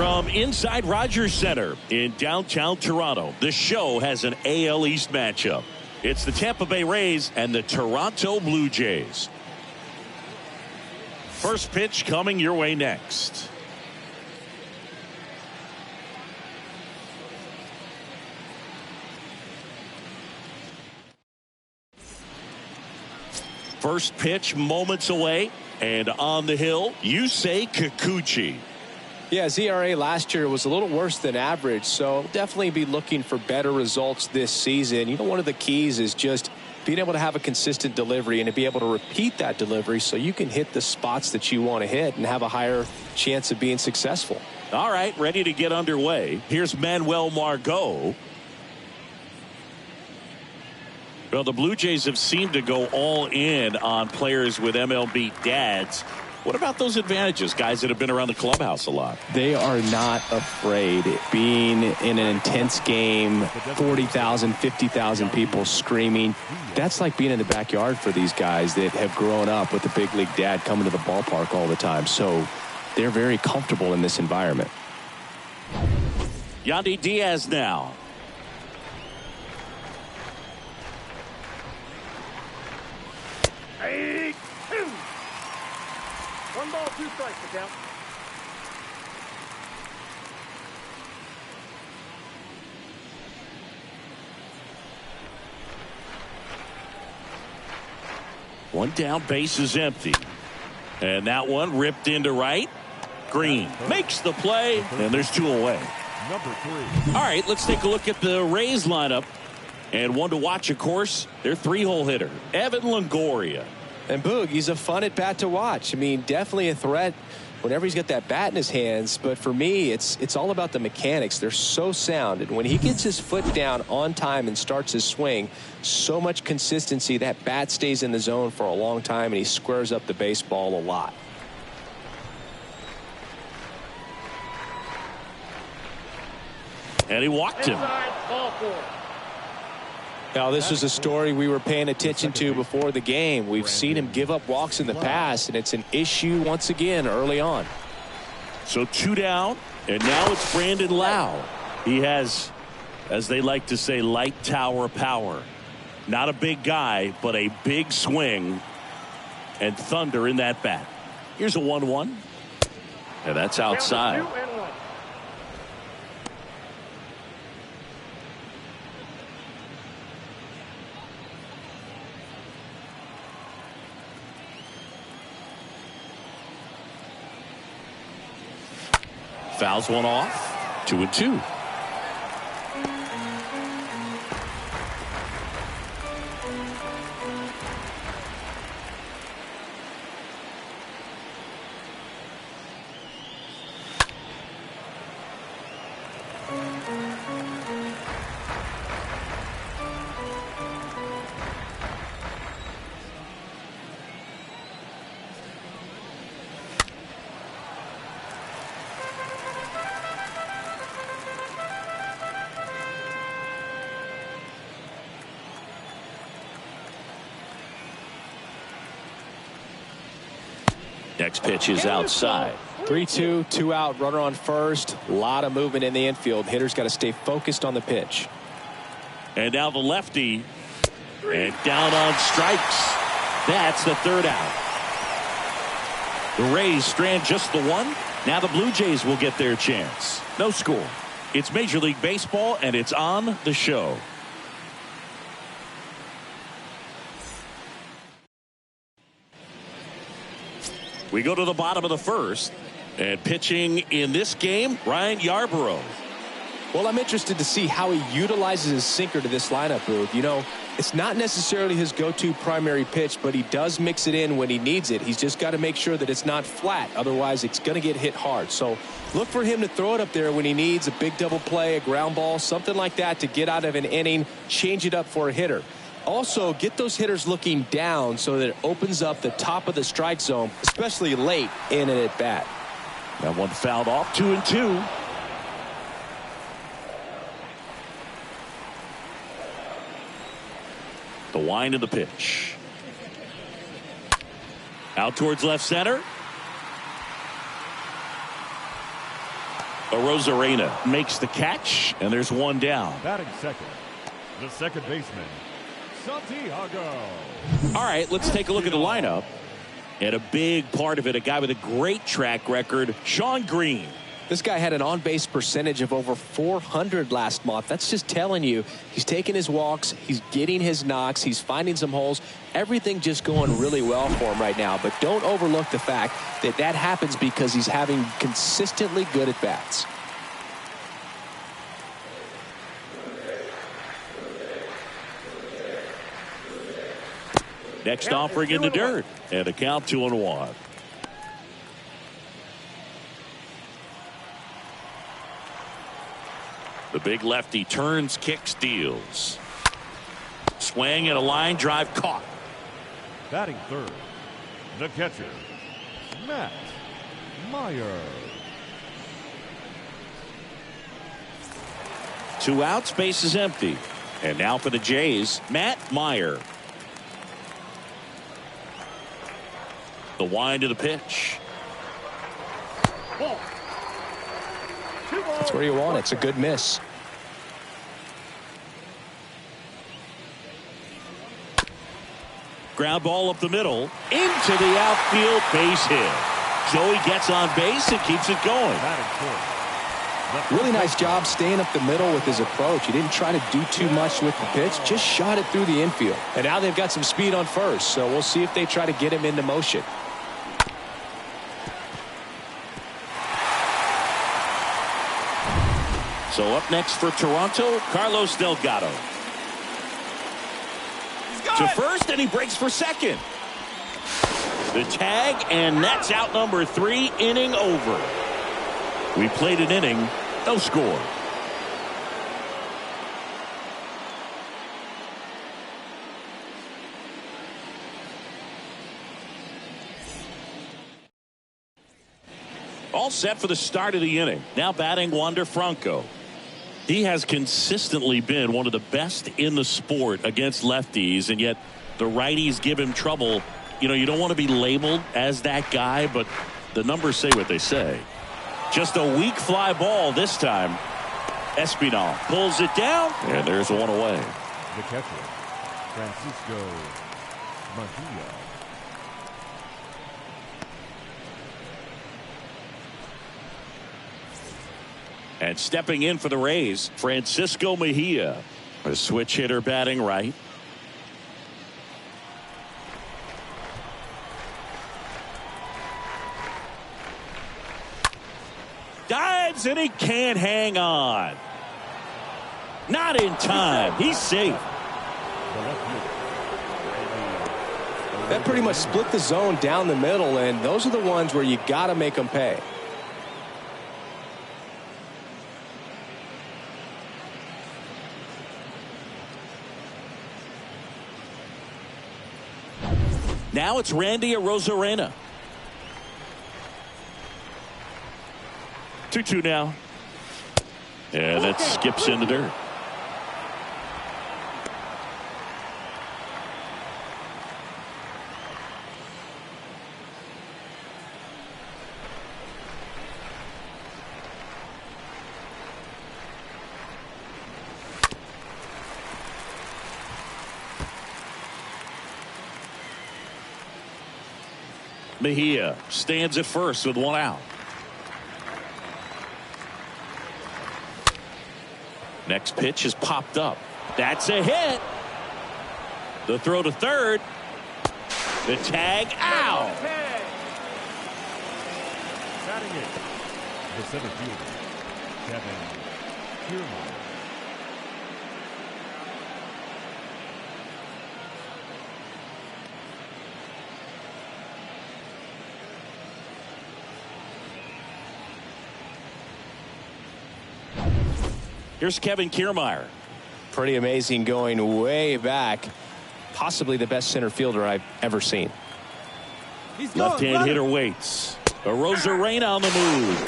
From inside Rogers Center in downtown Toronto, the show has an AL East matchup. It's the Tampa Bay Rays and the Toronto Blue Jays. First pitch coming your way next. First pitch moments away, and on the hill, Yusei Kikuchi. Yeah, his ERA last year was a little worse than average, so definitely be looking for better results this season. You know, one of the keys is just being able to have a consistent delivery and to be able to repeat that delivery so you can hit the spots that you want to hit and have a higher chance of being successful. All right, ready to get underway. Here's Manuel Margot. Well, the Blue Jays have seemed to go all in on players with MLB dads. What about those advantages, guys that have been around the clubhouse a lot? They are not afraid. Being in an intense game, 40,000, 50,000 people screaming, that's like being in the backyard for these guys that have grown up with the big league dad coming to the ballpark all the time. So they're very comfortable in this environment. Yandy Diaz now. Hey, 2. 1 ball, 2 strikes, the count. One down, base is empty. And that one ripped into right. Green makes the play, and there's 2 away. Number 3. All right, let's take a look at the Rays lineup. And one to watch, of course, their 3-hole hitter, Evan Longoria. And Boog, he's a fun at bat to watch. I mean, definitely a threat whenever he's got that bat in his hands. But for me, it's all about the mechanics. They're so sound. And when he gets his foot down on time and starts his swing, so much consistency, that bat stays in the zone for a long time, and he squares up the baseball a lot. And he walked him. Inside, ball 4. Now, this was a story we were paying attention to before the game. We've seen him give up walks in the past, and it's an issue once again early on. So 2 down, and now it's Brandon Lau. He has, as they like to say, light tower power. Not a big guy, but a big swing and thunder in that bat. Here's a 1-1. And that's outside. Down to 2 and 1. Fouls one off. 2-2. Next pitch is outside. 3-2, 2 out, runner on first. A lot of movement in the infield. Hitters got to stay focused on the pitch. And now the lefty. And down on strikes. That's the 3rd out. The Rays strand just the 1. Now the Blue Jays will get their chance. No score. It's Major League Baseball, and it's on the show. We go to the bottom of the 1st. And pitching in this game, Ryan Yarborough. Well, I'm interested to see how he utilizes his sinker to this lineup, Boog. You know, it's not necessarily his go-to primary pitch, but he does mix it in when he needs it. He's just got to make sure that it's not flat. Otherwise, it's going to get hit hard. So look for him to throw it up there when he needs a big double play, a ground ball, something like that to get out of an inning, change it up for a hitter. Also, get those hitters looking down so that it opens up the top of the strike zone, especially late in an at-bat. That one fouled off. 2-2. The wind of the pitch. Out towards left center. Arozarena makes the catch, and there's one down. Batting second, the second baseman, Santiago. All right, let's take a look at the lineup. And a big part of it, a guy with a great track record, Shawn Green. This guy had an on-base percentage of over 400 last month. That's just telling you he's taking his walks, he's getting his knocks, he's finding some holes. Everything just going really well for him right now. But don't overlook the fact that that happens because he's having consistently good at-bats. Next offering in the dirt, and a count 2-1. The big lefty turns, kicks, deals. Swing and a line drive caught. Batting third, the catcher, Matt Meyer. 2 outs, base is empty. And now for the Jays, Matt Meyer. The wind of the pitch. That's where you want it. It's a good miss. Ground ball up the middle into the outfield, base hit. Joey gets on base and keeps it going. Really nice job staying up the middle with his approach. He didn't try to do too much with the pitch, just shot it through the infield. And now they've got some speed on first, so we'll see if they try to get him into motion. So up next for Toronto, Carlos Delgado. To first, and he breaks for second. The tag, and that's out number 3, inning over. We played an inning, no score. All set for the start of the inning. Now batting Wander Franco. He has consistently been one of the best in the sport against lefties, and yet the righties give him trouble. You know, you don't want to be labeled as that guy, but the numbers say what they say. Just a weak fly ball this time. Espinal pulls it down, and there's one away. The catcher, Francisco Mejia. And stepping in for the Rays, Francisco Mejia, a switch hitter batting right. Dives, and he can't hang on. Not in time. He's safe. That pretty much split the zone down the middle, and those are the ones where you got to make them pay. Now it's Randy Arozarena. 2-2 now. And that skips in the dirt. Mejia stands at first with 1 out. Next pitch is popped up. That's a hit. The throw to third. The tag out. Batting it, the center fielder, Kevin Kiermaier. Here's Kevin Kiermaier. Pretty amazing, going way back. Possibly the best center fielder I've ever seen. Left-hand hitter waits. Arozarena on the move.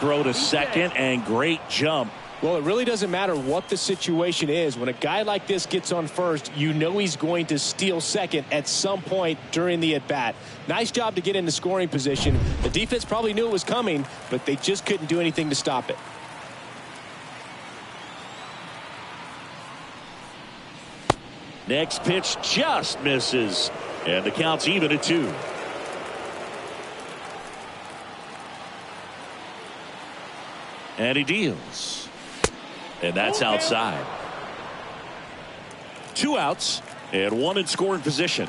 Throw to second, and great jump Well, it really doesn't matter what the situation is. When a guy like this gets on first, you know he's going to steal second at some point during the at-bat. Nice job to get into scoring position. The defense probably knew it was coming, but they just couldn't do anything to stop it. Next pitch just misses, and the count's even at 2. And he deals. And that's outside. 2 outs and 1 in scoring position.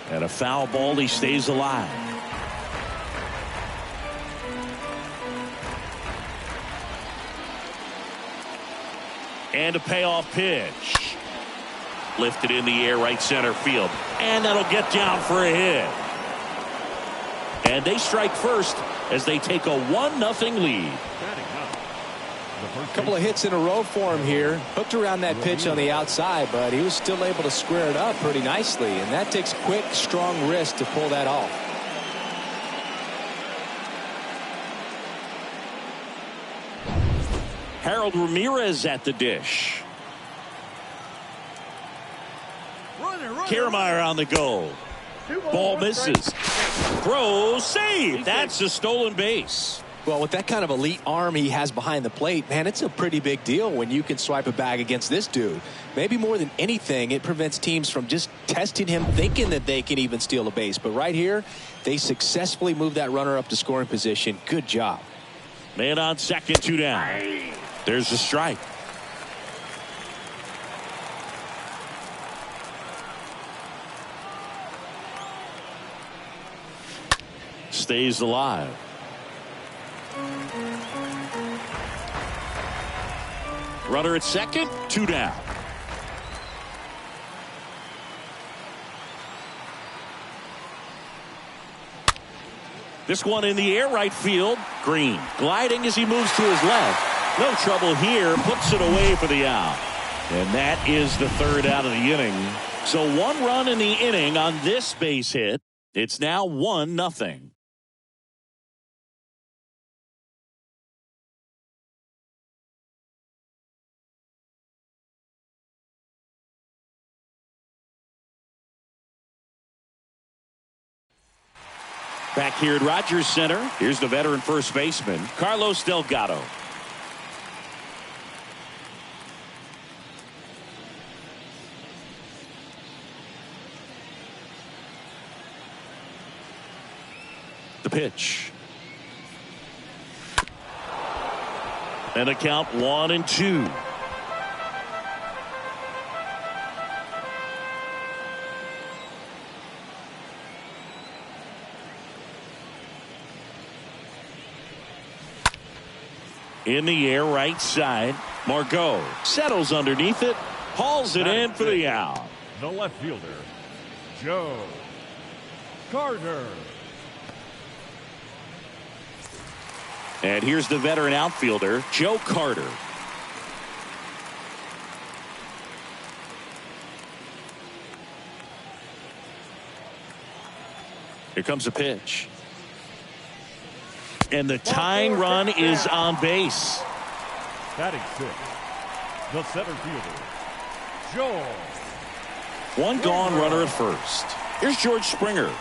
And a foul ball, he stays alive. And a payoff pitch. Lifted in the air, right center field. And that'll get down for a hit. And they strike first as they take a 1-0 lead. A couple of hits in a row for him here. Hooked around that pitch on the outside, but he was still able to square it up pretty nicely. And that takes quick, strong wrist to pull that off. Harold Ramirez at the dish. Kiermaier on the go. Ball misses. Throw, save. That's a stolen base. Well, with that kind of elite arm he has behind the plate, man, it's a pretty big deal when you can swipe a bag against this dude. Maybe more than anything, it prevents teams from just testing him, thinking that they can even steal a base. But right here, they successfully move that runner up to scoring position. Good job. Man on second, 2 down. There's a strike. Stays alive. Runner at second, 2 down. This one in the air, right field. Green gliding as he moves to his left. No trouble here. Puts it away for the out. And that is the 3rd out of the inning. So 1 run in the inning on this base hit. It's now 1-0. Back here at Rogers Center, here's the veteran first baseman, Carlos Delgado. The pitch. And a count 1-2. In the air, right side. Margot settles underneath it, hauls it in for the out. The left fielder, Joe Carter. And here's the veteran outfielder, Joe Carter. Here comes a pitch. And the tying run is on base. Batting 6th, the center fielder, Joe. 1 gone, runner at first. Here's George Springer.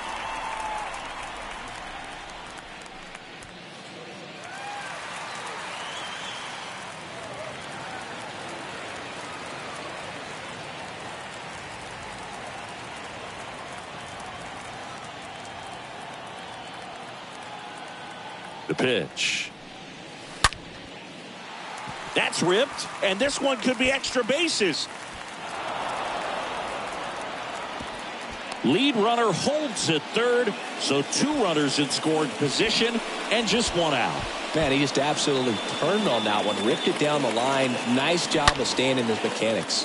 The pitch. That's ripped, and this one could be extra bases. Lead runner holds at third, so 2 runners in scoring position and just 1 out. Man, he just absolutely turned on that one, ripped it down the line. Nice job of staying in his mechanics.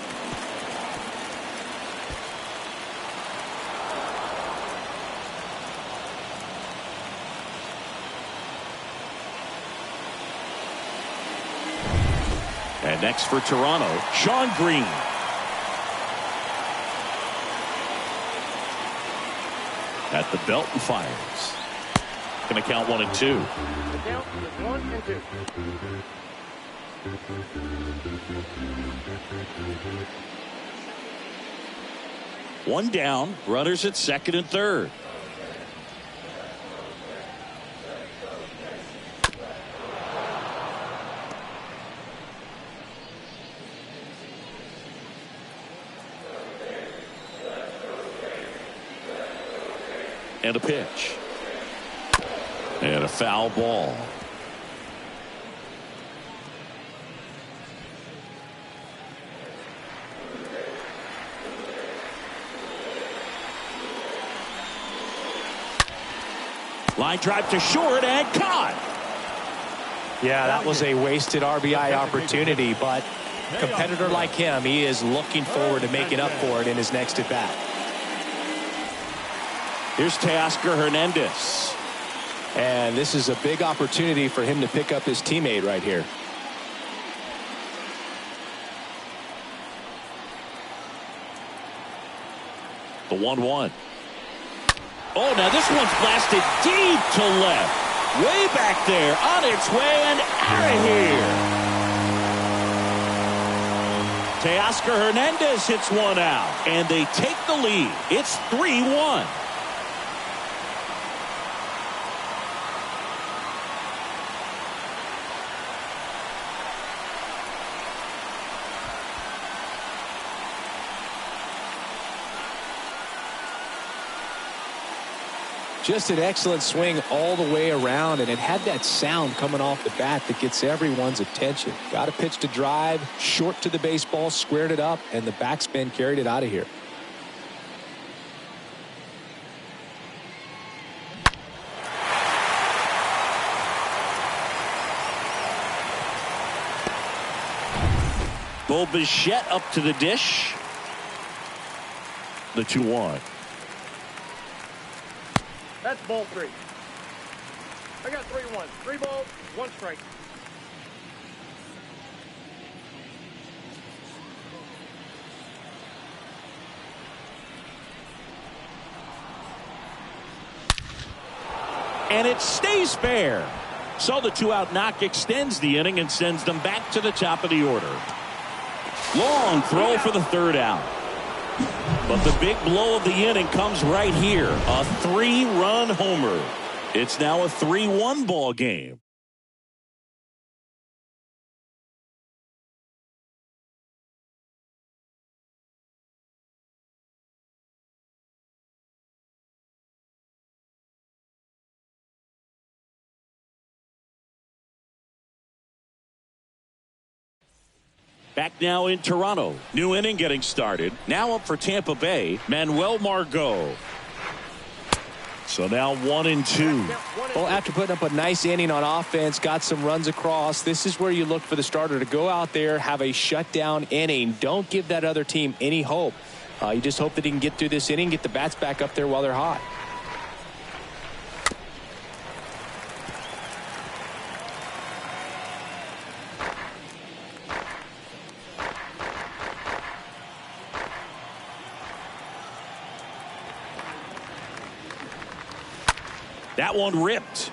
And next for Toronto, Sean Green. At the belt and fires. Going to count 1 and 2. The count is 1 and 2. One down, runners at second and third. And a pitch. And a foul ball. Line drive to short and caught. Yeah, that was a wasted RBI opportunity, but a competitor like him, he is looking forward to making up for it in his next at bat. Here's Teoscar Hernandez. And this is a big opportunity for him to pick up his teammate right here. The 1-1. Oh, now this one's blasted deep to left. Way back there, on its way and out of here. Teoscar Hernandez hits one out, and they take the lead. It's 3-1. Just an excellent swing all the way around, and it had that sound coming off the bat that gets everyone's attention. Got a pitch to drive, short to the baseball, squared it up, and the backspin carried it out of here. Bo Bichette up to the dish. The 2-1. That's ball 3. I got 3-1. 3 balls, 1 strike. And it stays fair. So the 2-out knock extends the inning and sends them back to the top of the order. Long throw for the 3rd out. But the big blow of the inning comes right here. A 3-run homer. It's now a 3-1 ball game. Back now in Toronto. New inning getting started. Now up for Tampa Bay, Manuel Margot. So now 1 and 2. Well, after putting up a nice inning on offense, got some runs across, this is where you look for the starter to go out there, have a shutdown inning. Don't give that other team any hope. You just hope that he can get through this inning, get the bats back up there while they're hot. That one ripped.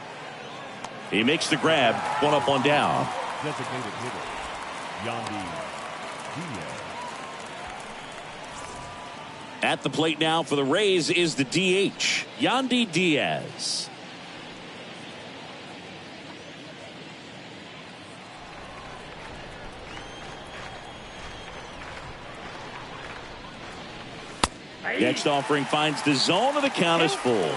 He makes the grab. 1 up, 1 down. Designated hitter, Yandy Diaz. At the plate now for the Rays is the DH, Yandy Diaz. Next offering finds the zone, and the count is full.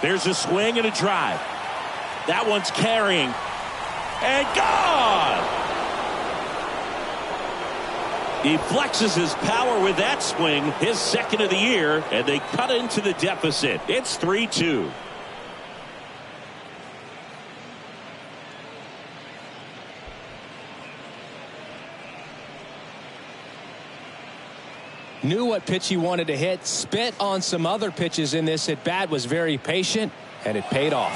There's a swing and a drive. That one's carrying. And gone! He flexes his power with that swing, his 2nd of the year, and they cut into the deficit. It's 3-2. Knew what pitch he wanted to hit, spit on some other pitches in this at bat, was very patient, and it paid off.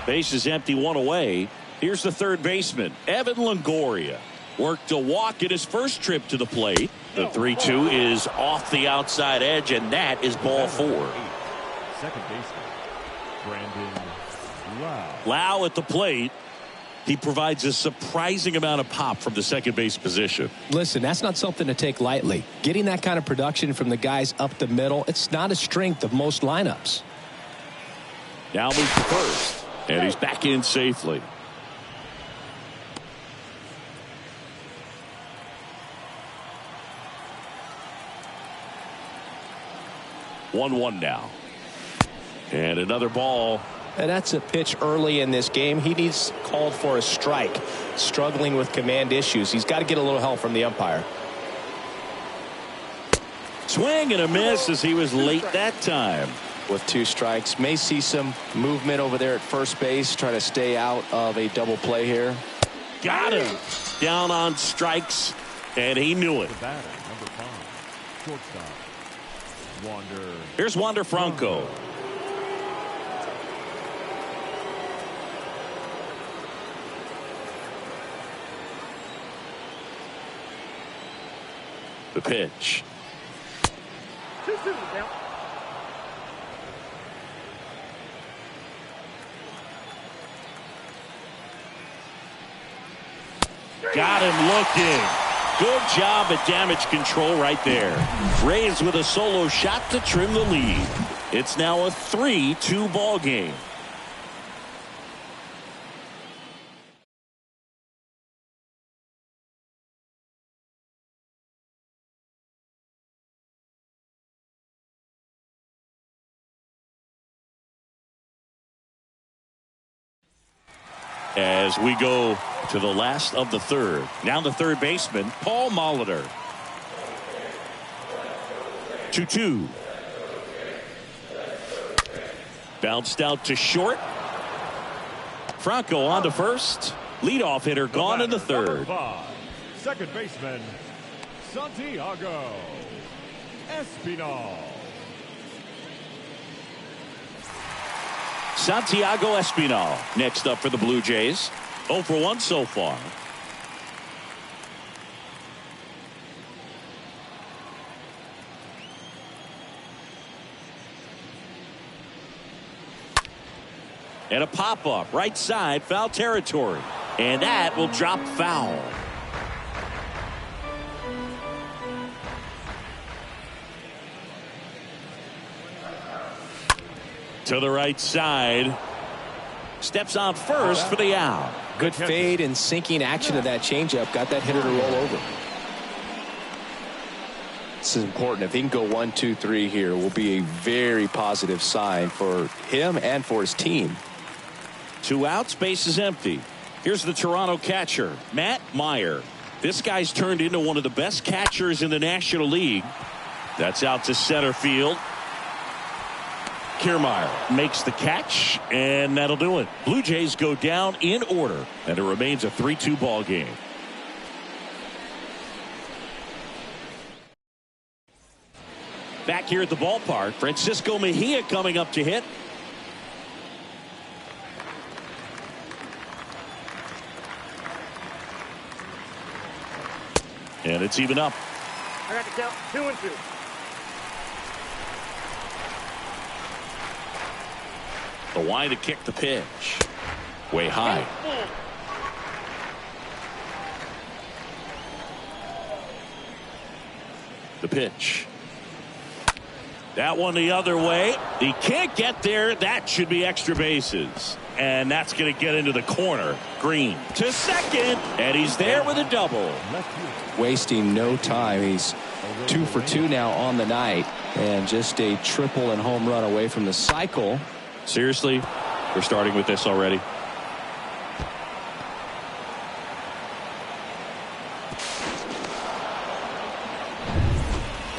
Base is empty, one away. Here's the third baseman, Evan Longoria. Worked a walk in his first trip to the plate. The 3-2 is off the outside edge, and that is ball 4. Second baseman, Brandon Lau. Lau at the plate. He provides a surprising amount of pop from the second base position. Listen, that's not something to take lightly. Getting that kind of production from the guys up the middle, it's not a strength of most lineups. Now moves to first, and he's back in safely. One now. And another ball. And that's a pitch early in this game. He needs called for a strike. Struggling with command issues. He's got to get a little help from the umpire. Swing and a miss as he was late that time. With 2 strikes. May see some movement over there at first base. Try to stay out of a double play here. Got him. Down on strikes. And he knew it. The batter, number 5, shortstop, Wander. Here's Wander Franco. The pitch. 2-2 count. Got him looking. Good job at damage control right there. Rays with a solo shot to trim the lead. It's now a 3-2 ball game. As we go to the last of the third. Now the third baseman, Paul Molitor. 2-2. Bounced out to short. Franco on to first. Leadoff hitter gone in the third. 5, second baseman, Santiago Espinal. Santiago Espinal next up for the Blue Jays. 0 for 1 so far. And a pop-up right side, foul territory. And that will drop foul. To the right side. Steps on first for the out. Good fade and sinking action of that changeup. Got that hitter to roll over. This is important. If he can go 1, 2, 3 here, will be a very positive sign for him and for his team. 2 outs, base is empty. Here's the Toronto catcher, Matt Meyer. This guy's turned into one of the best catchers in the National League. That's out to center field. Kiermaier makes the catch, and that'll do it. Blue Jays go down in order, and it remains a 3-2 ball game. Back here at the ballpark, Francisco Mejia coming up to hit. And it's even up. I got to count 2-2. The line to kick the pitch. Way high. The pitch. That one the other way. He can't get there. That should be extra bases. And that's going to get into the corner. Green to second. And he's there with a double. Wasting no time. He's 2 for 2 now on the night. And just a triple and home run away from the cycle. Seriously, we're starting with this already.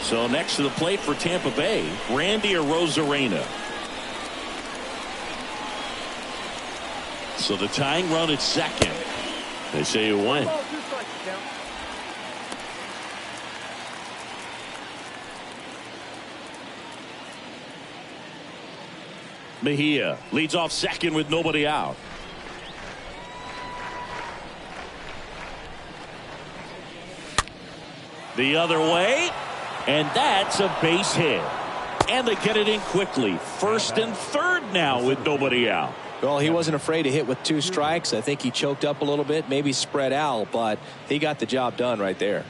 So next to the plate for Tampa Bay, Randy Arozarena. So the tying run at second. They say you win. Mejia leads off second with nobody out. The other way, and that's a base hit. And they get it in quickly. First and third now with nobody out. Well, he wasn't afraid to hit with 2 strikes. I think he choked up a little bit, maybe spread out, but he got the job done right there.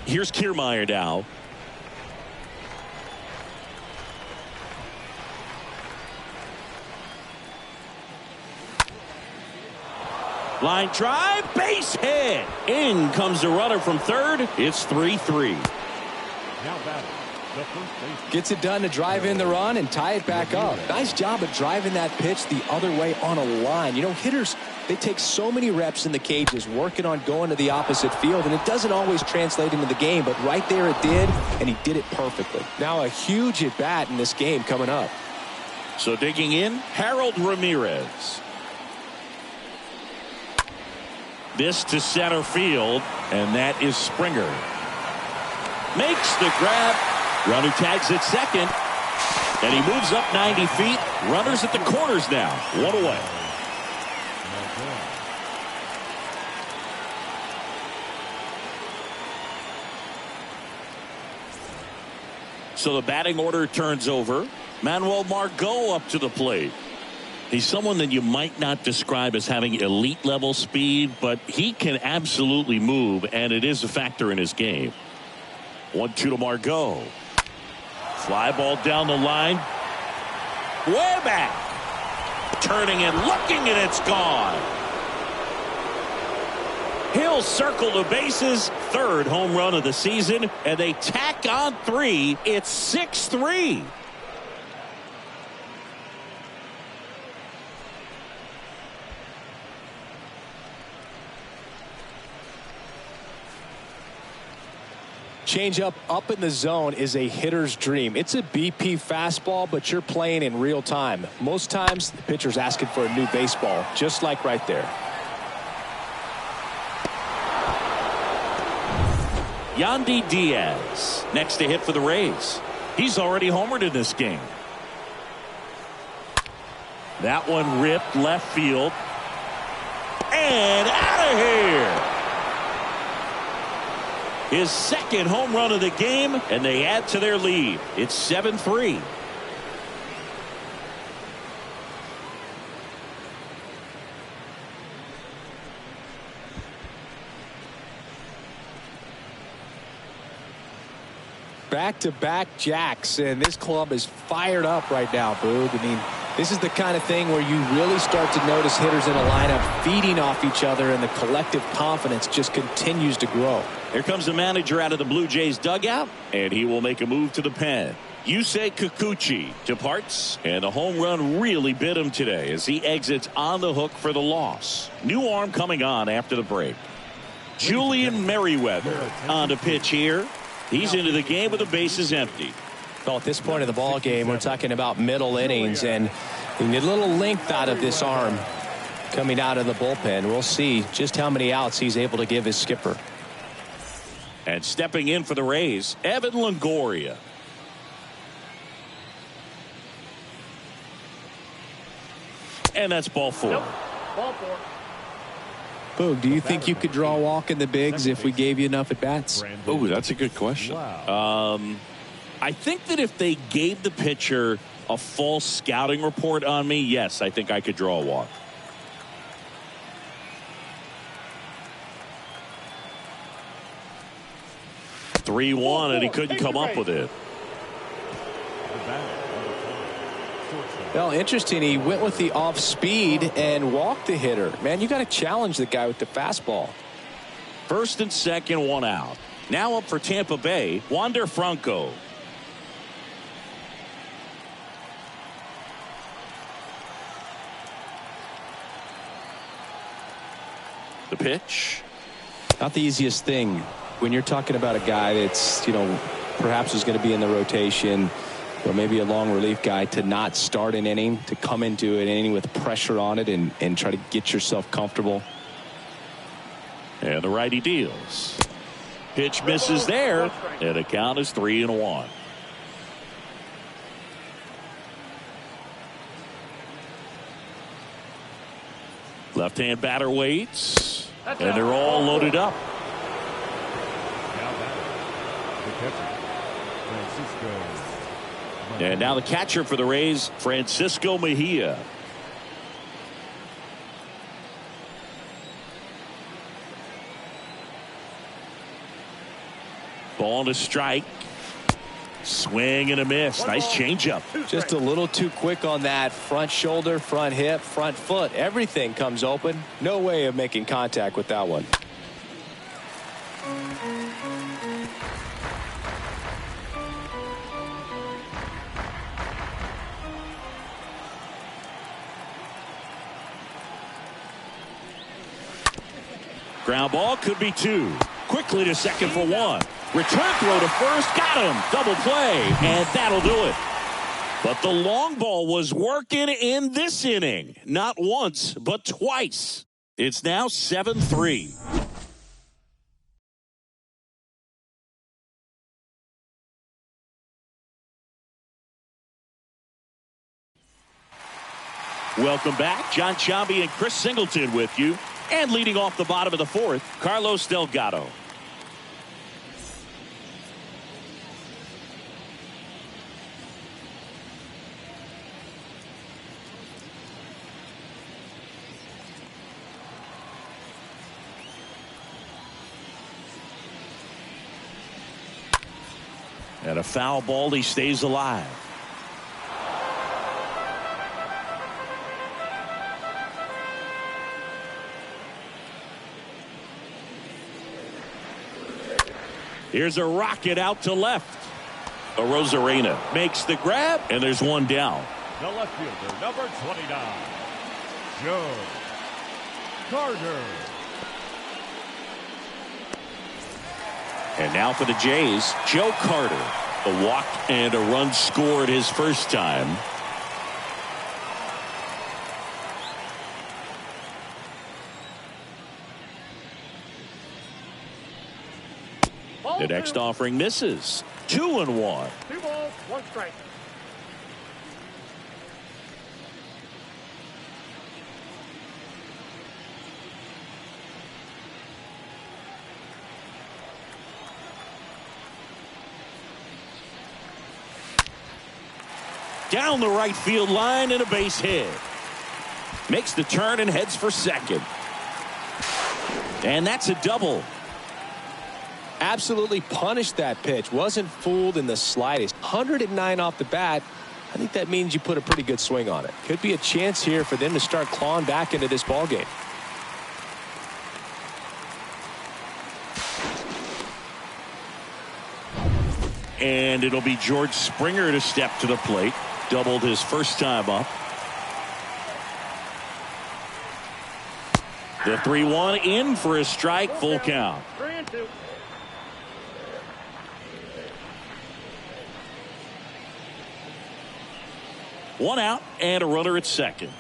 Here's Kiermaier now. Line drive, base hit. In comes the runner from third. It's 3-3. Now batting, the first baseman. Gets it done to drive in the run and tie it back up. Nice job of driving that pitch the other way on a line. You know, hitters, they take so many reps in the cages working on going to the opposite field, and it doesn't always translate into the game, but right there it did, and he did it perfectly. Now a huge at-bat in this game coming up. So digging in, Harold Ramirez. This to center field, and that is Springer. Makes the grab. Runner tags at second, and he moves up 90 feet. Runners at the corners now. 1 away. So the batting order turns over. Manuel Margot up to the plate. He's someone that you might not describe as having elite level speed, but he can absolutely move, and it is a factor in his game. 1-2 to Margot. Fly ball down the line. Way back. Turning and looking, and it's gone. He'll circle the bases. Third home run of the season, and they tack on 3. It's 6-3. Change up in the zone is a hitter's dream. It's a BP fastball, but you're playing in real time. Most times the pitcher's asking for a new baseball, just like right there. Yandy Diaz next to hit for the Rays. He's already homered in this game. That one ripped left field. And out of here. His second home run of the game, and they add to their lead. It's 7-3. Back-to-back jacks, and this club is fired up right now, Boog. I mean, this is the kind of thing where you really start to notice hitters in a lineup feeding off each other, and the collective confidence just continues to grow. Here comes the manager out of the Blue Jays dugout, and he will make a move to the pen. Yusei Kikuchi departs, and the home run really bit him today as he exits on the hook for the loss. New arm coming on after the break. Julian Merriweather on the pitch here. He's into the game with the bases empty. Well, at this point of the ball game, we're talking about middle innings, and we need a little length out of this arm coming out of the bullpen. We'll see just how many outs he's able to give his skipper. And stepping in for the Rays, Evan Longoria. And that's ball 4. Nope. Ball 4. Boog, do you think you could draw a walk in the bigs if we gave you enough at bats? Oh, that's a good question. I think that if they gave the pitcher a full scouting report on me, yes, I think I could draw a walk. (3-1), and he couldn't come up with it. Well, interesting. He went with the off speed and walked the hitter. Man, you got to challenge the guy with the fastball. First and second, 1 out. Now up for Tampa Bay, Wander Franco. The pitch. Not the easiest thing when you're talking about a guy that's, perhaps is going to be in the rotation, or maybe a long relief guy, to not start an inning, to come into an inning with pressure on it and try to get yourself comfortable. And the righty deals. Pitch misses there, and the count is 3-1. Left-hand batter waits, and they're all loaded up. Now batting, the catcher, Francisco. And now the catcher for the Rays, Francisco Mejia. Ball to strike. Swing and a miss. Nice changeup. Just a little too quick on that. Front shoulder, front hip, front foot. Everything comes open. No way of making contact with that one. Ground ball could be two. Quickly to second for one. Return throw to first. Got him. Double play. And that'll do it. But the long ball was working in this inning. Not once, but twice. It's now 7-3. Welcome back. John Chambi and Chris Singleton with you. And leading off the bottom of the fourth, Carlos Delgado. And a foul ball, he stays alive. Here's a rocket out to left. Rosarena makes the grab, and there's one down. The left fielder, number 29, Joe Carter. And now for the Jays, Joe Carter. A walk and a run scored his first time. The next offering misses. 2-1. 2 balls, 1 strike. Down the right field line and a base hit. Makes the turn and heads for second. And that's a double. Absolutely punished that pitch. Wasn't fooled in the slightest. 109 off the bat. I think that means you put a pretty good swing on it. Could be a chance here for them to start clawing back into this ball game. And it'll be George Springer to step to the plate. Doubled his first time up. The 3-1 in for a strike. Full count. 3-2. One out and a runner at second.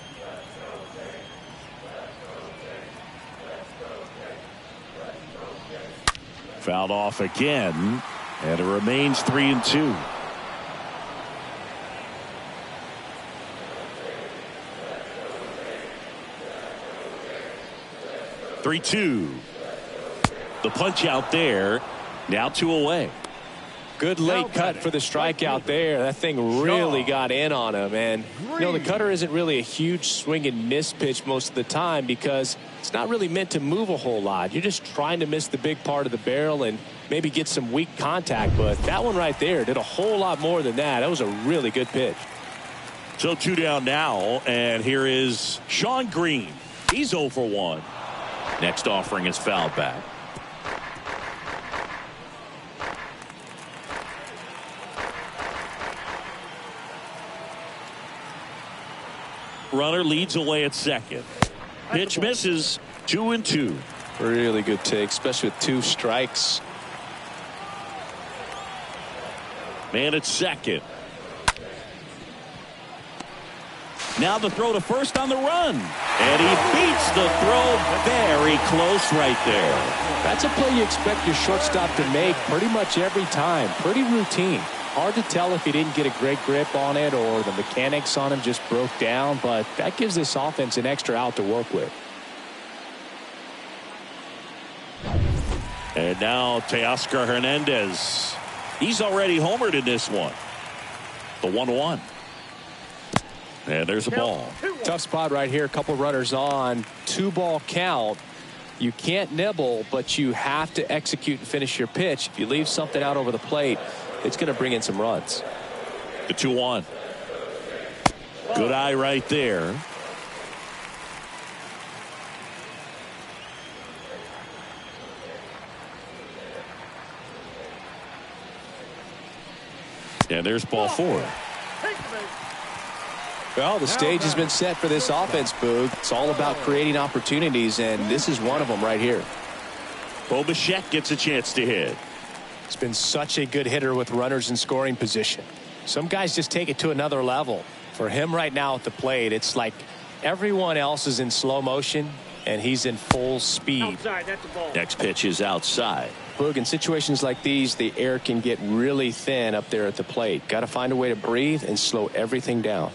Fouled off again, and it remains 3-2. The punch out there. Now 2 away. Good late cut for the strikeout there. That thing really got in on him. And, you know, the cutter isn't really a huge swing and miss pitch most of the time because it's not really meant to move a whole lot. You're just trying to miss the big part of the barrel and maybe get some weak contact. But that one right there did a whole lot more than that. That was a really good pitch. So 2 down now, and here is Sean Green. He's 0 for 1. Next offering is fouled back. Runner leads away at second. Pitch misses. 2-2. Really good take, especially with 2 strikes. Man at second. Now the throw to first on the run. And he beats the throw very close right there. That's a play you expect your shortstop to make pretty much every time. Pretty routine. Hard to tell if he didn't get a great grip on it or the mechanics on him just broke down, but that gives this offense an extra out to work with. And now Teoscar Hernandez. He's already homered in this one. The 1-1. And there's a ball. Tough spot right here. A couple runners on. 2-ball count. You can't nibble, but you have to execute and finish your pitch. If you leave something out over the plate, it's going to bring in some runs. The 2-1. Good eye right there. And there's ball 4. Well, the stage has been set for this offense, Boog. It's all about creating opportunities, and this is one of them right here. Bo Bichette gets a chance to hit. It's been such a good hitter with runners in scoring position. Some guys just take it to another level. For him right now at the plate, it's like everyone else is in slow motion, and he's in full speed. Outside, that's a ball. Next pitch is outside. Boog, in situations like these, the air can get really thin up there at the plate. Got to find a way to breathe and slow everything down.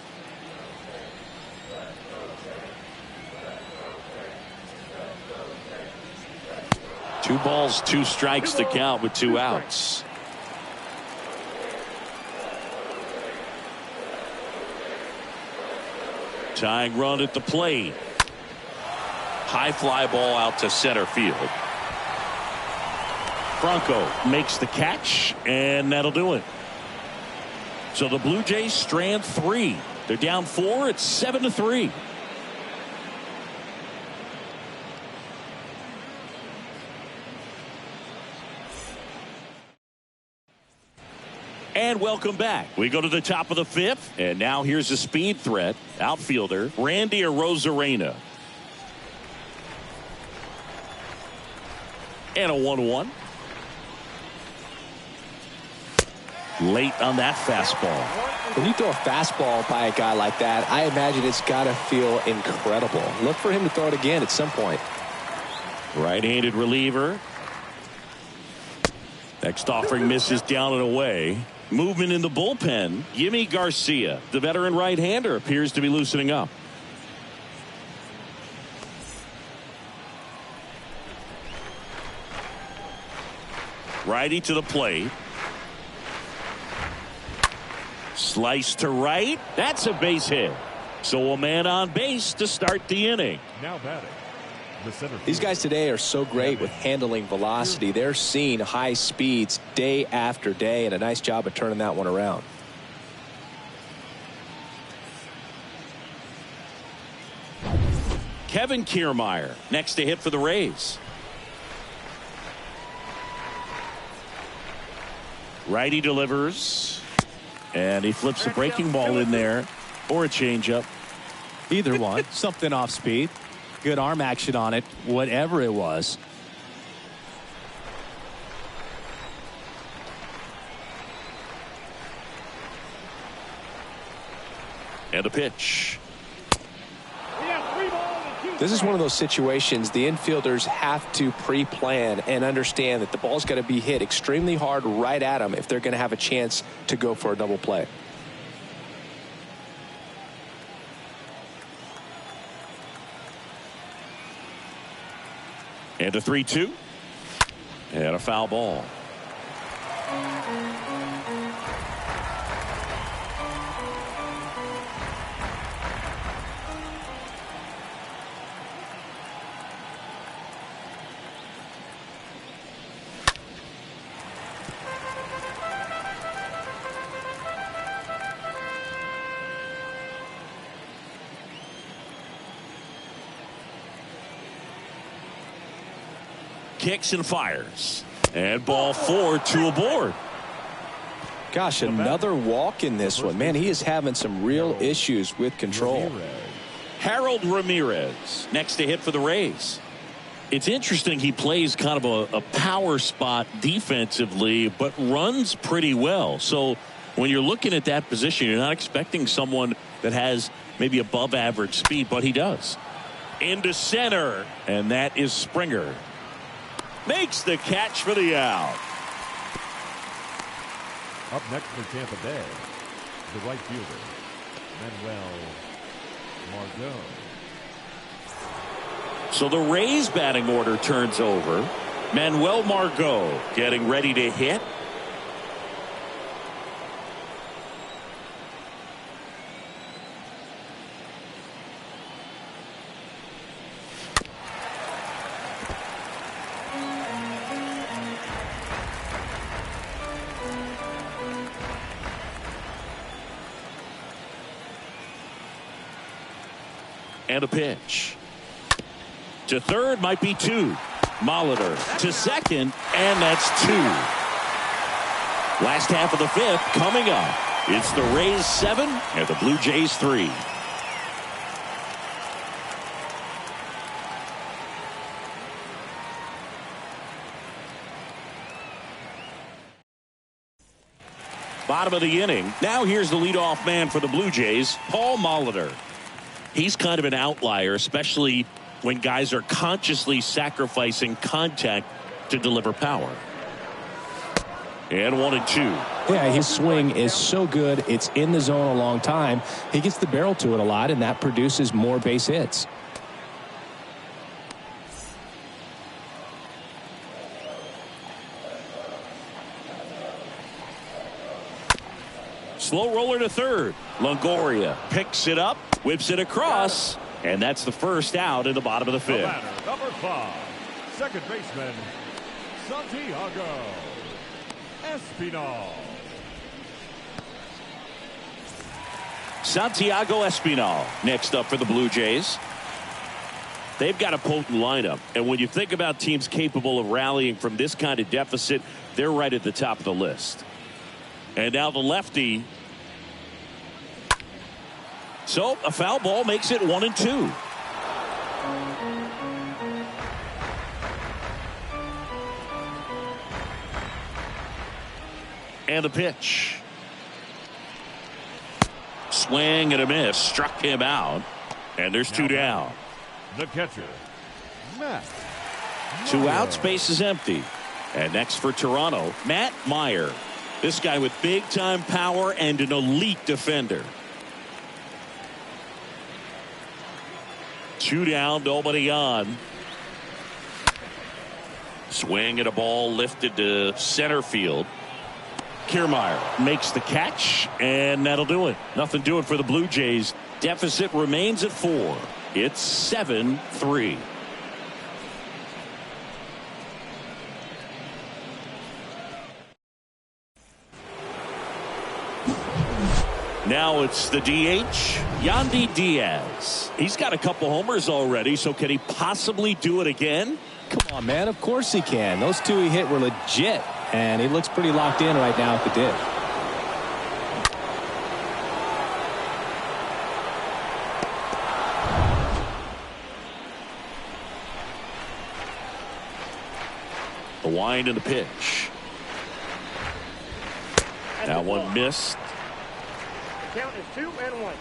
Two balls, 2 strikes to count with 2 outs. Tying run at the plate. High fly ball out to center field. Franco makes the catch, and that'll do it. So the Blue Jays strand 3. They're down 4. It's 7-3. And welcome back. We go to the top of the 5th, and now here's a speed threat. Outfielder Randy Arozarena. And a 1-1. Late on that fastball. When you throw a fastball by a guy like that, I imagine it's got to feel incredible. Look for him to throw it again at some point. Right-handed reliever. Next offering misses down and away. Movement in the bullpen. Yimi Garcia, the veteran right-hander, appears to be loosening up. Righty to the plate. Slice to right. That's a base hit. So a man on base to start the inning. Now batting. These guys today are so great with handling velocity. They're seeing high speeds day after day, and a nice job of turning that one around. Kevin Kiermaier next to hit for the Rays. Righty delivers, and he flips a breaking ball in there, or a changeup. Either one. Something off speed. Good arm action on it, whatever it was. And a pitch. This is one of those situations the infielders have to pre-plan and understand that the ball's got to be hit extremely hard right at them if they're going to have a chance to go for a double play. And a 3-2. And a foul ball. Kicks and fires. And ball 4, 2 aboard. Gosh, another walk in this one. Man, he is having some real issues with control. Harold Ramirez next to hit for the Rays. It's interesting he plays kind of a power spot defensively, but runs pretty well. So when you're looking at that position, you're not expecting someone that has maybe above average speed, but he does. Into center, and that is Springer. Makes the catch for the out. Up next for Tampa Bay, the right fielder, Manuel Margot. So the Rays batting order turns over. Manuel Margot getting ready to hit. And a pitch. To third, might be two. Molitor to second, and that's two. Last half of the fifth coming up. It's the Rays 7 and the Blue Jays 3. Bottom of the inning. Now here's the leadoff man for the Blue Jays, Paul Molitor. He's kind of an outlier, especially when guys are consciously sacrificing contact to deliver power. And 1-2. Yeah, his swing is so good. It's in the zone a long time. He gets the barrel to it a lot, and that produces more base hits. Slow roller to third. Longoria picks it up, whips it across, and that's the first out in the bottom of the fifth. Number 5, second baseman, Santiago Espinal. Santiago Espinal next up for the Blue Jays. They've got a potent lineup, and when you think about teams capable of rallying from this kind of deficit, they're right at the top of the list. And now the lefty. So a foul ball makes it 1-2. And the pitch. Swing and a miss. Struck him out. And there's two down. The catcher, Matt. 2 out, space is empty. And next for Toronto, Matt Meyer. This guy with big time power and an elite defender. 2 down, nobody on. Swing and a ball lifted to center field. Kiermaier makes the catch, and that'll do it. Nothing doing for the Blue Jays. Deficit remains at 4. It's 7-3. Now it's the DH, Yandy Diaz. He's got a couple homers already, so can he possibly do it again? Come on, man. Of course he can. Those 2 he hit were legit, and he looks pretty locked in right now at the dip. The wind and the pitch. That one missed. Count is 2-1.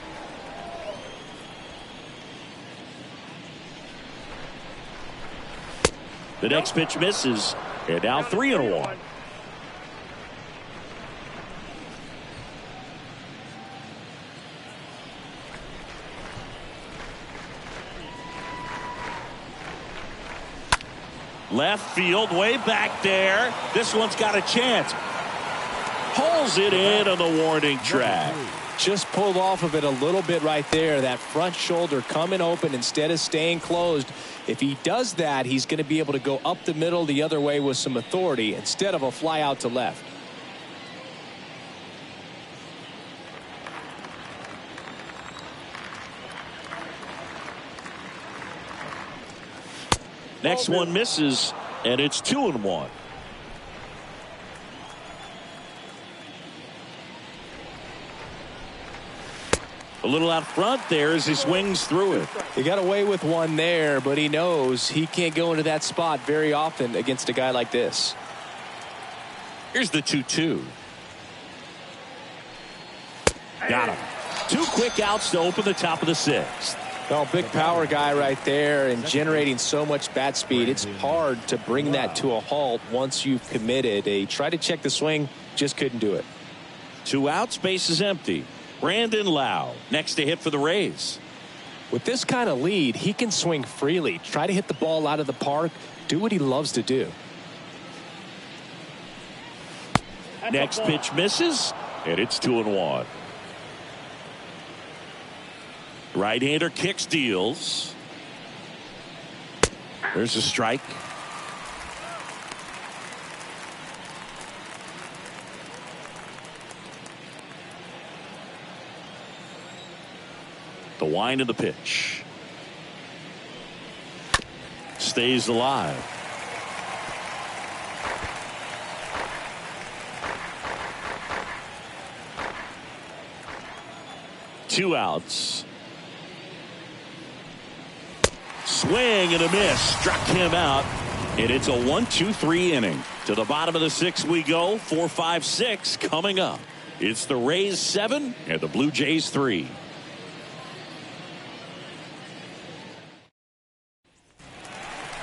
The next pitch misses, and now 3-1. Left field, way back there. This one's got a chance. Pulls it in on the warning track. Just pulled off of it a little bit right there. That front shoulder coming open instead of staying closed. If he does that, he's going to be able to go up the middle the other way with some authority instead of a fly out to left. Next one misses, and it's 2-1. A little out front there as he swings through it. He got away with one there, but he knows he can't go into that spot very often against a guy like this. Here's the 2-2. Got him. 2 quick outs to open the top of the 6th. Well, big power guy right there and generating so much bat speed. It's hard to bring that to a halt once you've committed. He tried to check the swing, just couldn't do it. 2 outs, base is empty. Brandon Lau next to hit for the Rays. With this kind of lead, he can swing freely, try to hit the ball out of the park, do what he loves to do. Next pitch misses, and it's 2-1. Right-hander kicks, deals. There's a strike. The wind of the pitch. Stays alive. Two outs. Swing and a miss. Struck him out. And it's a 1-2-3 inning. To the bottom of the sixth we go. 4-5-6 coming up. It's the Rays 7 and the Blue Jays 3.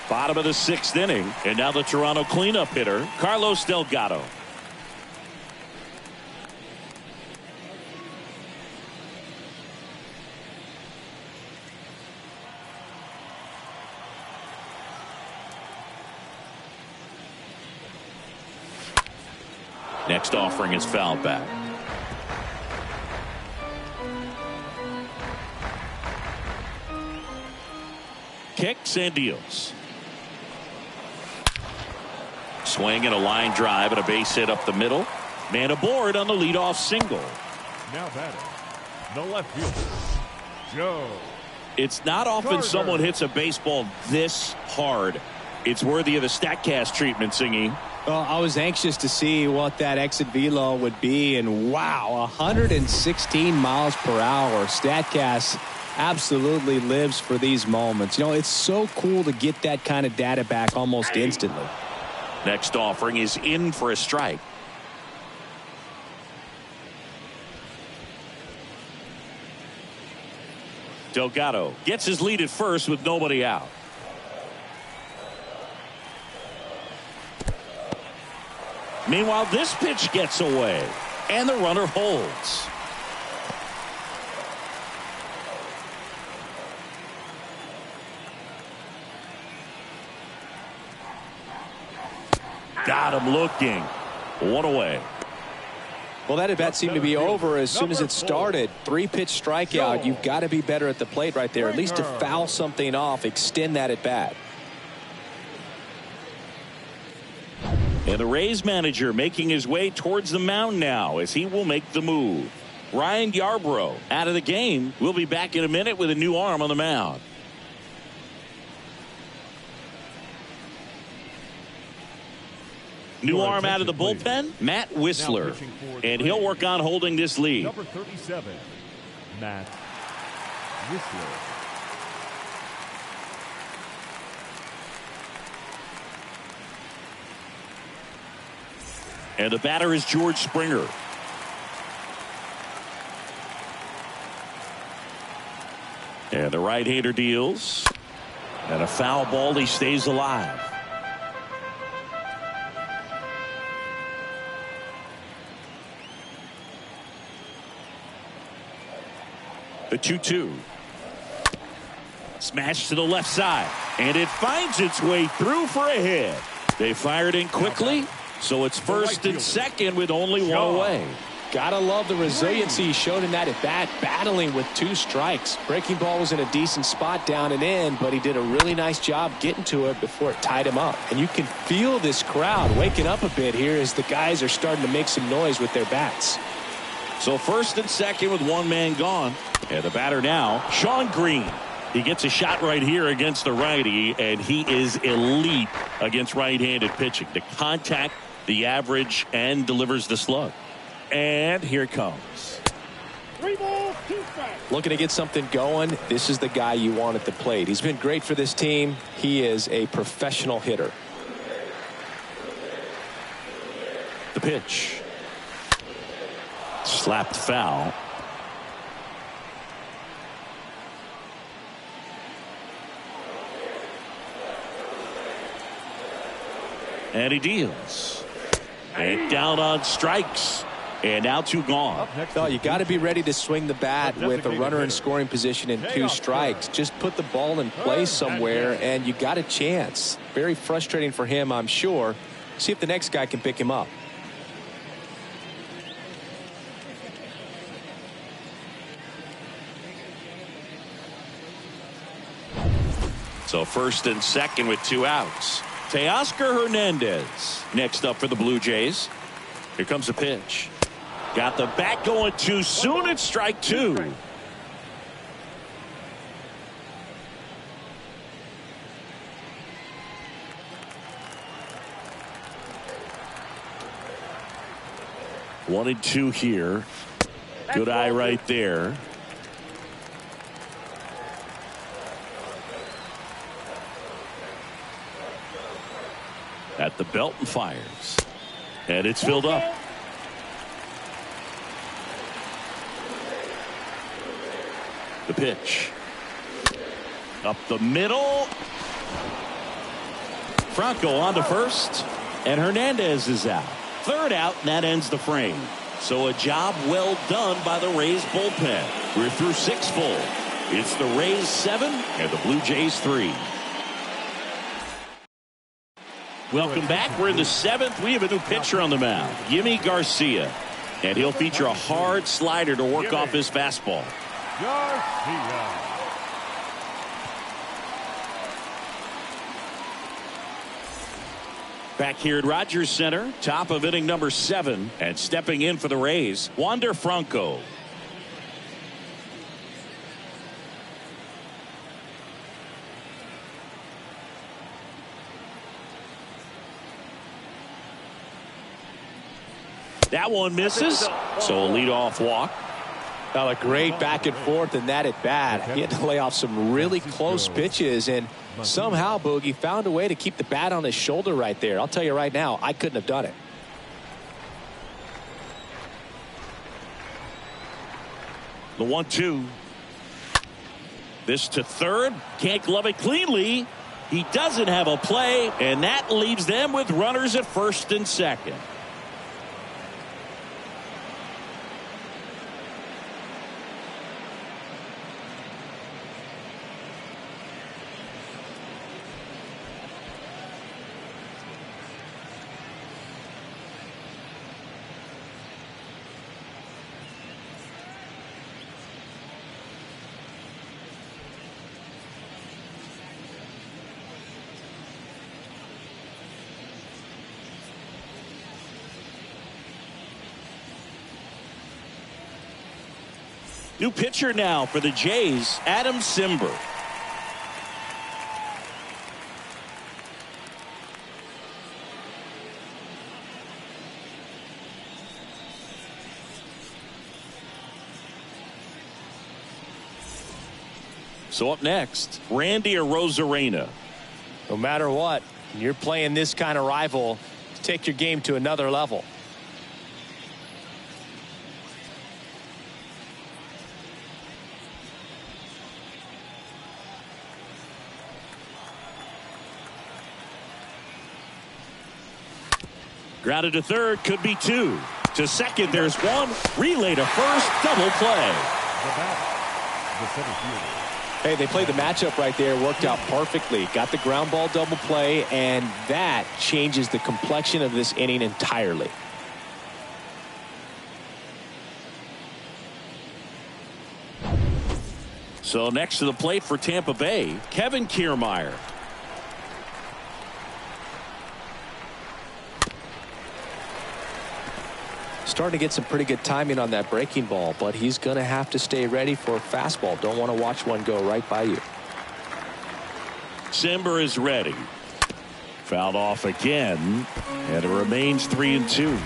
Bottom of the sixth inning, and now the Toronto cleanup hitter, Carlos Delgado. Next offering is fouled back. Kicks and deals. Swing and a line drive and a base hit up the middle. Man aboard on the leadoff single. Now batting, the left fielder, Joe. It's not often Carter. someone hits a baseball this hard. It's worthy of a StatCast treatment, Singy. Well, I was anxious to see what that exit velo would be, and wow, 116 miles per hour. StatCast absolutely lives for these moments. You know, it's so cool to get that kind of data back almost instantly. Next offering is in for a strike. Delgado gets his lead at first with nobody out. Meanwhile, this pitch gets away, and the runner holds. Got him looking. One away. Well, that at bat seemed to be over as soon as it started. 3-pitch strikeout. You've got to be better at the plate right there, at least to foul something off, extend that at bat. And the Rays manager making his way towards the mound now as he will make the move. Ryan Yarborough out of the game. We'll be back in a minute with a new arm on the mound. New arm out of the bullpen, Matt Whistler. And he'll work on holding this lead. Number 37, Matt Whistler. And the batter is George Springer. And the right-hander deals. And a foul ball, he stays alive. The 2-2. Smashed to the left side. And it finds its way through for a hit. They fired in quickly. So it's first and second with only one away. Gotta love the resiliency he showed in that at bat, battling with 2 strikes. Breaking ball was in a decent spot down and in, but he did a really nice job getting to it before it tied him up. And you can feel this crowd waking up a bit here as the guys are starting to make some noise with their bats. So first and second with one man gone. And the batter now, Sean Green. He gets a shot right here against the righty, and he is elite against right-handed pitching. The contact, the average, and delivers the slug. And here it comes. 3 balls, 2 strikes. Looking to get something going, this is the guy you want at the plate. He's been great for this team. He is a professional hitter. The pitch. Slapped foul. And he deals. And down on strikes. And now 2 gone. No, you got to be ready to swing the bat with a runner in scoring position and 2 strikes. Just put the ball in place somewhere and you got a chance. Very frustrating for him, I'm sure. See if the next guy can pick him up. So first and second with 2 outs. Teoscar Hernandez next up for the Blue Jays. Here comes the pitch. Got the bat going too soon. It's strike 2. One and 2 here. Good eye right there. At the belt and fires. And it's filled up. The pitch. Up the middle. Franco on to first. And Hernandez is out. Third out, and that ends the frame. So a job well done by the Rays bullpen. We're through 6 full. It's the Rays 7 and the Blue Jays 3. Welcome back. We're in the 7th. We have a new pitcher on the mound, Yimi Garcia. And he'll feature a hard slider to work off his fastball. Garcia. Back here at Rogers Center, top of inning number 7. And stepping in for the Rays, Wander Franco. That one misses. So a leadoff walk. Well, a great back and forth in that at bat. He had to lay off some really close pitches, and somehow Boogie found a way to keep the bat on his shoulder right there. I'll tell you right now, I couldn't have done it. The 1-2. This to third. Can't glove it cleanly. He doesn't have a play, and that leaves them with runners at first and second. New pitcher now for the Jays, Adam Simber. So up next, Randy Arozarena. No matter what, you're playing this kind of rival, take your game to another level. Grounded to third, could be 2. To second, there's 1. Relay to first, double play. The center fielder. Hey, they played the matchup right there, worked out perfectly. Got the ground ball double play, and that changes the complexion of this inning entirely. So next to the plate for Tampa Bay, Kevin Kiermaier. Starting to get some pretty good timing on that breaking ball, but he's going to have to stay ready for a fastball. Don't want to watch one go right by you. Simber is ready. Fouled off again, and it remains 3-2.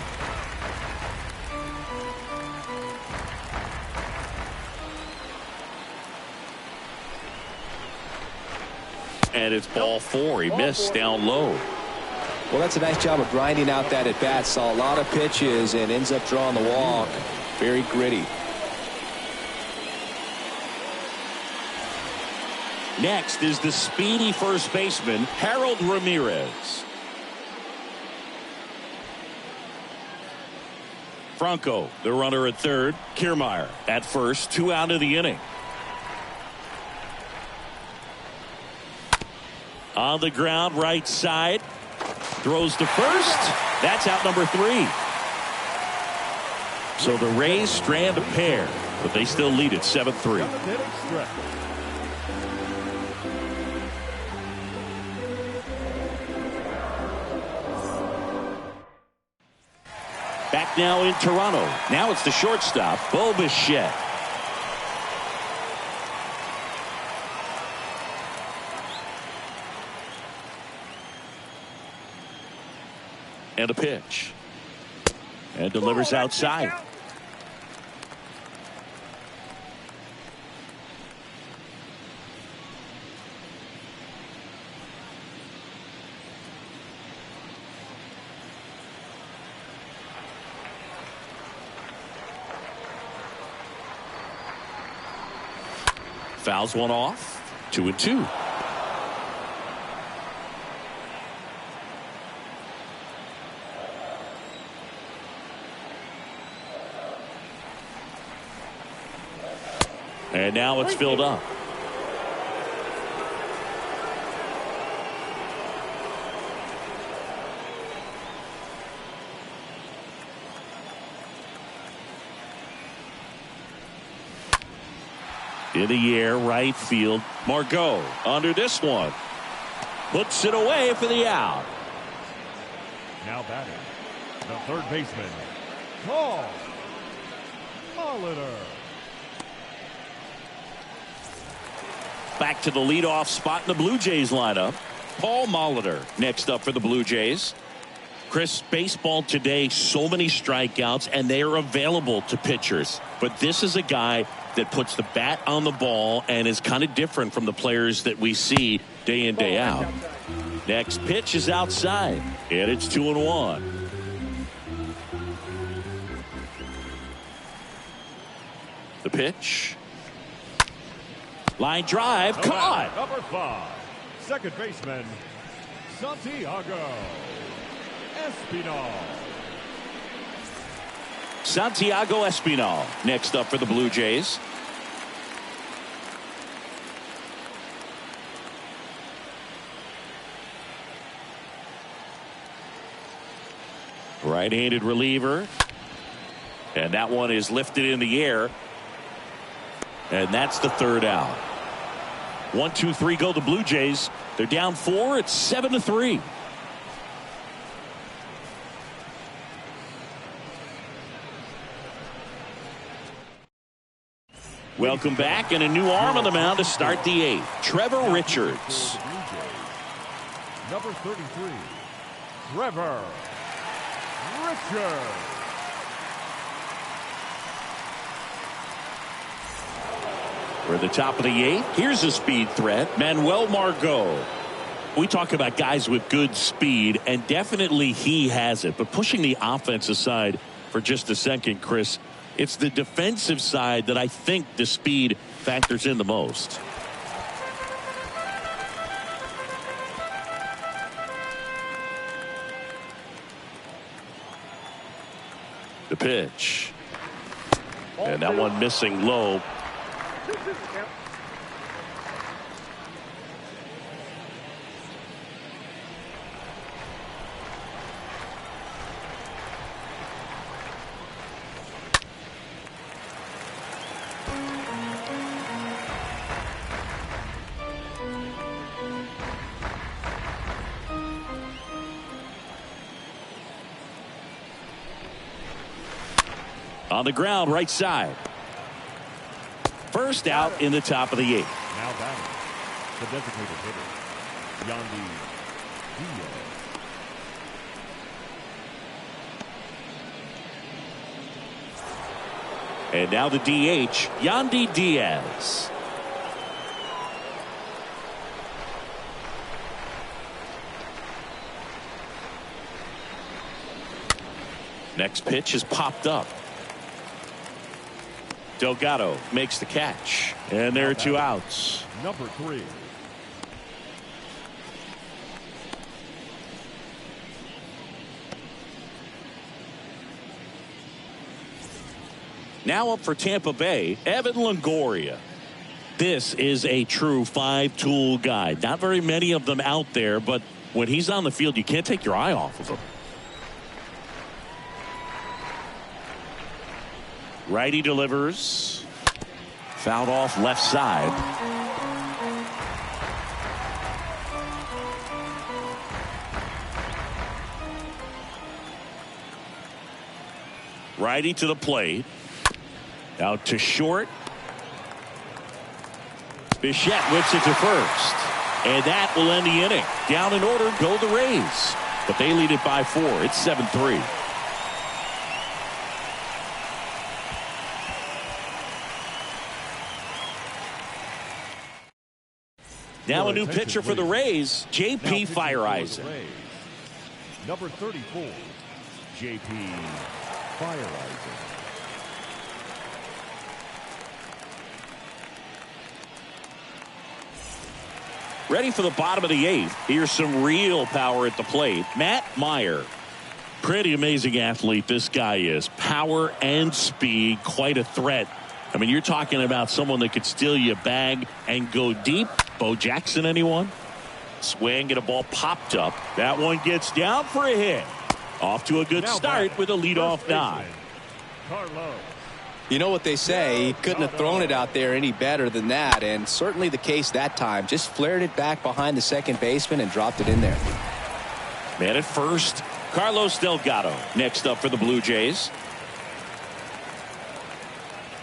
And it's ball 4. He missed down low. Well, that's a nice job of grinding out that at bat. Saw a lot of pitches and ends up drawing the walk. Very gritty. Next is the speedy first baseman, Harold Ramirez. Franco, the runner at third. Kiermaier at first. 2 out of the inning. On the ground, right side. Throws to first. That's out number 3. So the Rays strand a pair, but they still lead at 7-3. Back now in Toronto. Now it's the shortstop, Bo Bichette. And a pitch. And delivers outside. Fouls one off. 2-2. And now it's filled up. In the air, right field. Margot under this one. Puts it away for the out. Now batting, the third baseman, Paul Molitor. Back to the leadoff spot in the Blue Jays lineup. Paul Molitor next up for the Blue Jays. Chris, baseball today, so many strikeouts, and they are available to pitchers. But this is a guy that puts the bat on the ball and is kind of different from the players that we see day in, day out. Next pitch is outside, and it's 2-1. The pitch. Line drive, caught. Number 5, second baseman, Santiago Espinal. Santiago Espinal next up for the Blue Jays. Right-handed reliever. And that one is lifted in the air. And that's the third out. 1, 2, 3 go the Blue Jays. They're down 4. It's 7-3. Welcome back, and a new arm on the mound to start the 8th. Trevor Richards. Number 33, Trevor Richards. For the top of the 8th, here's a speed threat, Manuel Margot. We talk about guys with good speed, and definitely he has it. But pushing the offense aside for just a second, Chris, it's the defensive side that I think the speed factors in the most. The pitch. And that one missing low. On the ground, right side. First out in the top of the 8th. Now batting, the designated hitter, Yandy Diaz. And now the DH, Yandy Diaz. Next pitch is popped up. Delgado makes the catch. And there are 2 outs. Number 3. Now up for Tampa Bay, Evan Longoria. This is a true 5-tool guy. Not very many of them out there, but when he's on the field, you can't take your eye off of him. Righty delivers. Fouled off left side. Righty to the plate. Out to short. Bichette whips it to first. And that will end the inning. Down in order go the Rays. But they lead it by 4. It's 7-3. Now a new pitcher for the Rays, J.P. Fireisen. Number 34, J.P. Fireisen. Ready for the bottom of the 8th. Here's some real power at the plate. Matt Meyer. Pretty amazing athlete this guy is. Power and speed, quite a threat. I mean, you're talking about someone that could steal you a bag and go deep. Bo Jackson, anyone? Swing and a ball popped up. That one gets down for a hit. Off to a good start with a leadoff nod. Carlos. You know what they say, he couldn't have thrown it out there any better than that, and certainly the case that time. Just flared it back behind the second baseman and dropped it in there. Man at first, Carlos Delgado. Next up for the Blue Jays.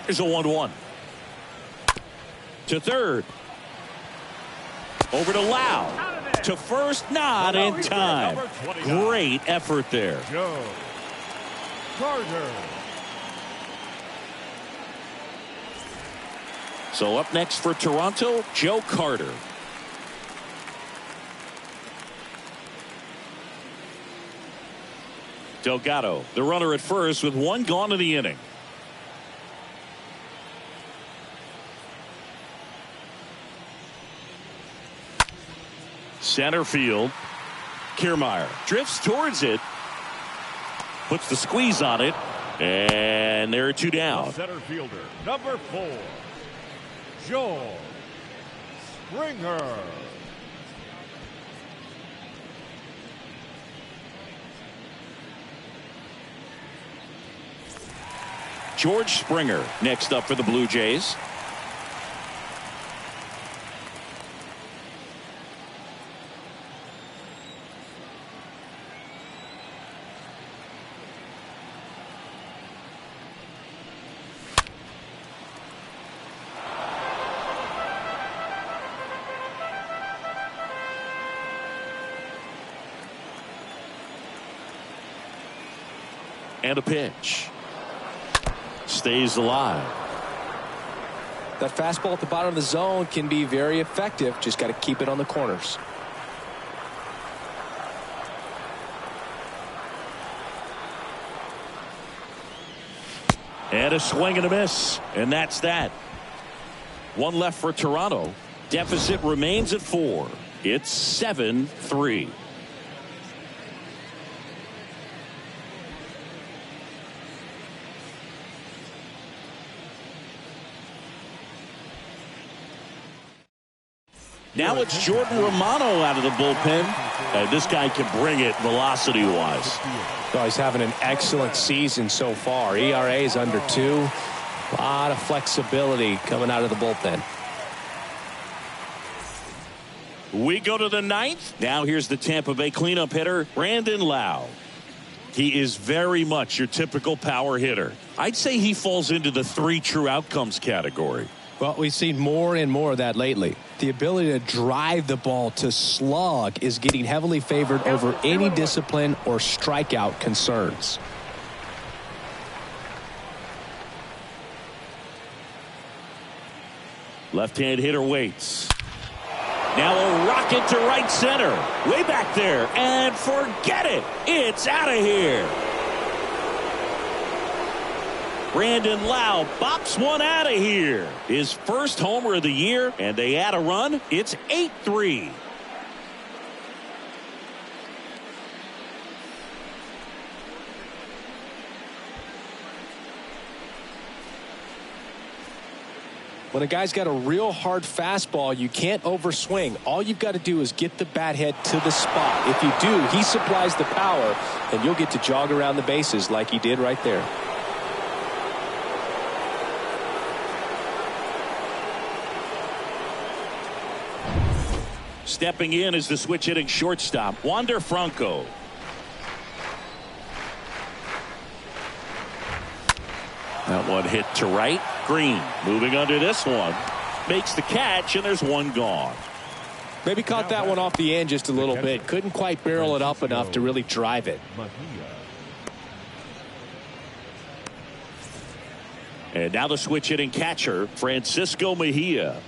Here's a 1-1. To third. Over to Lau. To first, not in time. Great effort there. Joe Carter. So up next for Toronto, Joe Carter. Delgado, the runner at first with one gone in the inning. Center field. Kiermaier drifts towards it. Puts the squeeze on it. And there are 2 down. The center fielder, number 4, Joe Springer. George Springer next up for the Blue Jays. And a pitch. Stays alive. That fastball at the bottom of the zone can be very effective. Just got to keep it on the corners. And a swing and a miss. And that's that. One left for Toronto. Deficit remains at 4. It's 7-3. Now it's Jordan Romano out of the bullpen. This guy can bring it velocity-wise. Oh, he's having an excellent season so far. ERA is under 2. A lot of flexibility coming out of the bullpen. We go to the 9th. Now here's the Tampa Bay cleanup hitter, Brandon Lau. He is very much your typical power hitter. I'd say he falls into the 3 true outcomes category. Well, we've seen more and more of that lately. The ability to drive the ball to slug is getting heavily favored over any discipline or strikeout concerns. Left-hand hitter waits. Now a rocket to right center. Way back there. And forget it. It's out of here. Brandon Lau bops one out of here. His first homer of the year, and they add a run. It's 8-3. When a guy's got a real hard fastball, you can't overswing. All you've got to do is get the bat head to the spot. If you do, he supplies the power, and you'll get to jog around the bases like he did right there. Stepping in is the switch hitting shortstop, Wander Franco. That one hit to right. Green moving under this one. Makes the catch, and there's one gone. Maybe caught that one off the end just a little bit. Couldn't quite barrel it up enough to really drive it. And now the switch hitting catcher, Francisco Mejia.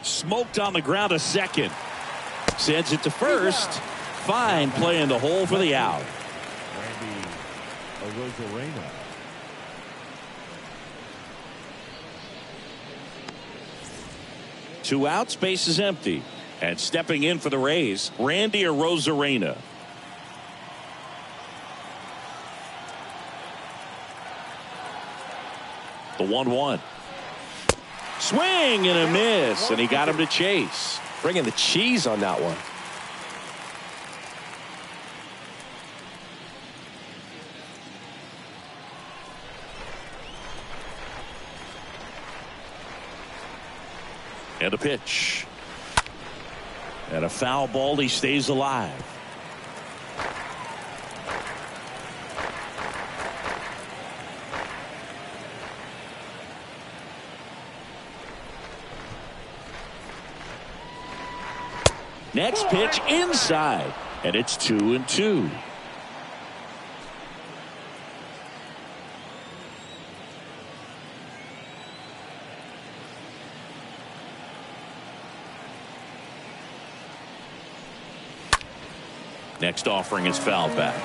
Smoked on the ground a second. Sends it to first. Fine play in the hole for the out. Romano. Two outs, base is empty. And stepping in for the Rays, Randy Arozarena. The 1-1. Swing and a miss, and he got him to chase. Bringing the cheese on that one. And a pitch. And a foul ball. He stays alive. Next pitch inside. And it's 2-2. Next offering is fouled back.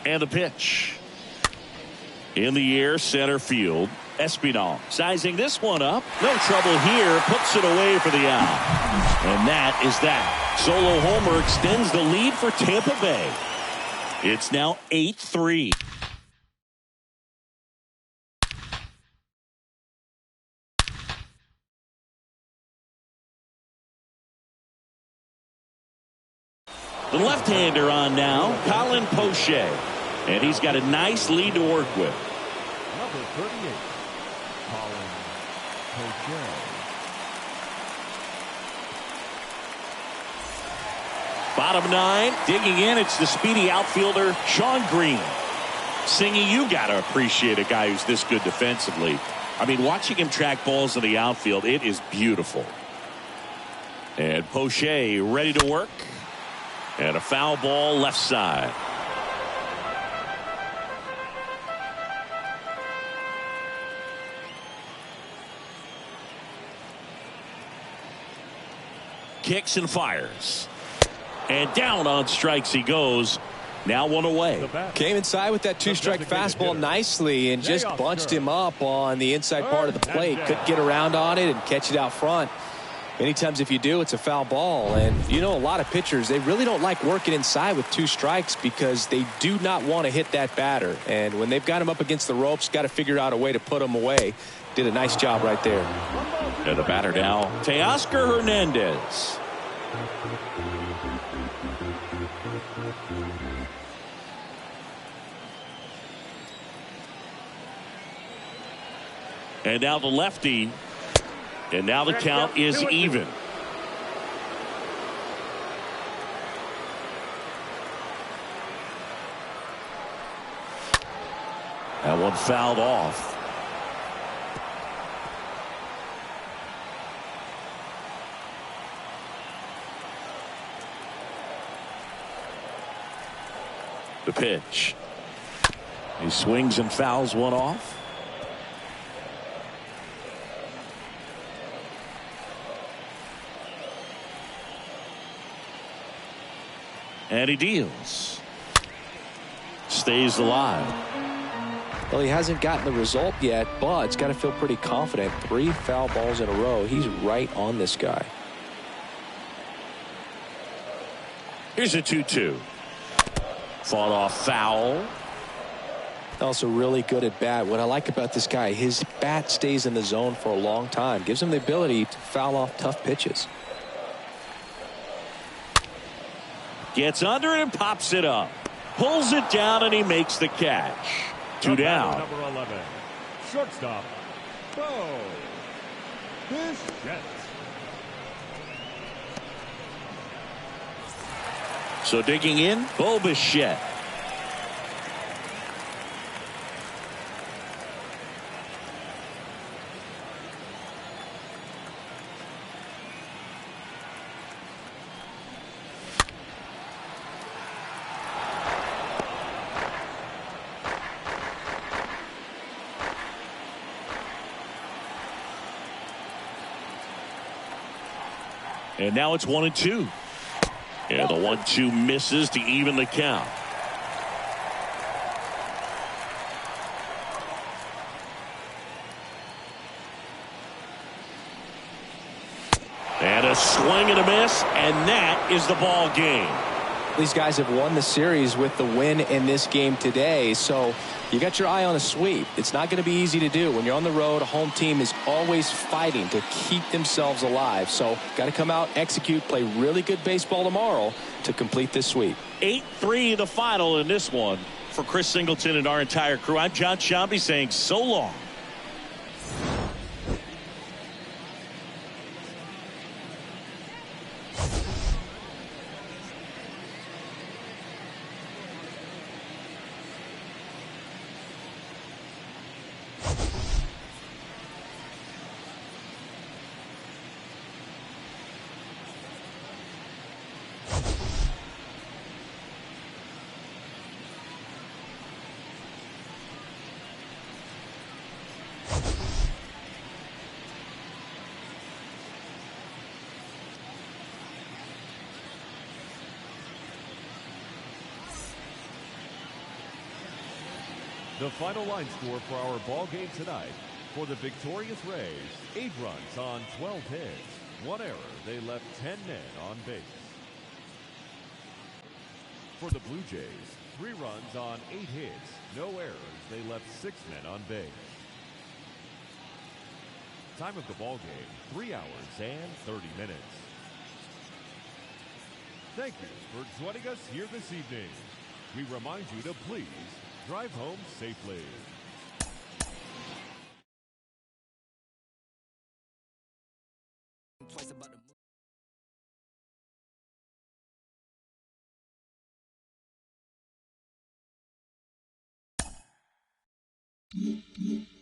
And a pitch. In the air, center field. Espinal sizing this one up. No trouble here. Puts it away for the out. And that is that. Solo homer extends the lead for Tampa Bay. It's now 8-3. The left-hander on now, Colin Poche. And he's got a nice lead to work with. Number 38, Colin Poche. Bottom nine, digging in, it's the speedy outfielder, Sean Green. Singy, you got to appreciate a guy who's this good defensively. I mean, watching him track balls in the outfield, it is beautiful. And Poche ready to work. And a foul ball left side. Kicks and fires. And down on strikes he goes. Now one away. Came inside with that two-strike fastball nicely and just bunched him up on the inside part of the plate. Couldn't get around on it and catch it out front. Many times if you do, it's a foul ball. And you know, a lot of pitchers, they really don't like working inside with two strikes because they do not want to hit that batter. And when they've got him up against the ropes, got to figure out a way to put him away. Did a nice job right there. And the batter now, Teoscar Hernandez. And now the lefty. And now the count is even. That one fouled off. The pitch. He swings and fouls one off. And he deals. Stays alive. Well, he hasn't gotten the result yet, but it's got to feel pretty confident. 3 foul balls in a row. He's right on this guy. Here's a 2-2. Fought off foul. Also really good at bat. What I like about this guy, his bat stays in the zone for a long time. Gives him the ability to foul off tough pitches. Gets under it and pops it up. Pulls it down and he makes the catch. 2 down. Number 11, shortstop, Bo Bichette. So digging in, Bo Bichette. And now it's 1-2. And the 1-2 misses to even the count. And a swing and a miss, and that is the ball game. These guys have won the series with the win in this game today, so you got your eye on a sweep. It's not going to be easy to do. When you're on the road, a home team is always fighting to keep themselves alive. So got to come out, execute, play really good baseball tomorrow to complete this sweep. 8-3 the final in this one. For Chris Singleton and our entire crew, I'm John Shambi saying so long. The final line score for our ball game tonight. For the victorious Rays, 8 runs on 12 hits. 1 error. They left 10 men on base. For the Blue Jays, 3 runs on 8 hits. No errors. They left 6 men on base. Time of the ball game, 3 hours and 30 minutes. Thank you for joining us here this evening. We remind you to please drive home safely. Mm-hmm.